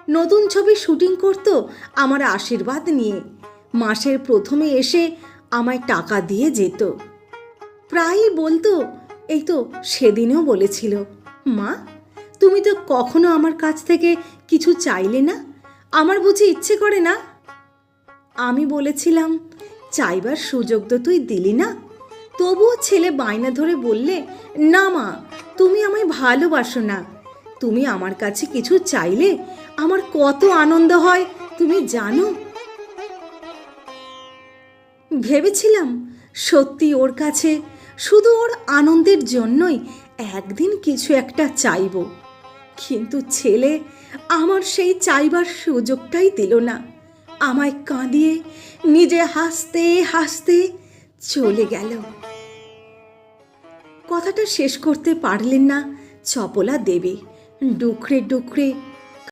নতুন ছবি শুটিং করতো আমার আশীর্বাদ নিয়ে। মাসের প্রথমে এসে আমায় টাকা দিয়ে যেত। প্রায়ই বলতো, এই তো সেদিনেও বলেছিল, মা তুমি তো কখনো আমার কাছ থেকে কিছু চাইলে না, আমার বুঝি ইচ্ছে করে না? আমি বলেছিলাম, চাইবার সুযোগ তো তুই দিলি না। তবুও ছেলে বায়না ধরে বললে, না মা, তুমি আমায় ভালোবাসো না। তুমি আমার কাছে কিছু চাইলে আমার কত আনন্দ হয় তুমি জানো। ভেবেছিলাম সত্যি ওর কাছে শুধু ওর আনন্দের জন্যই একদিন কিছু একটা চাইব, কিন্তু ছেলে আমার সেই চাইবার সুযোগটাই দিল না। আমায় কাঁদিয়ে নিজে হাসতে হাসতে চলে গেল। কথাটা শেষ করতে পারলেন না চপলা দেবী। ডুকরে ডুকরে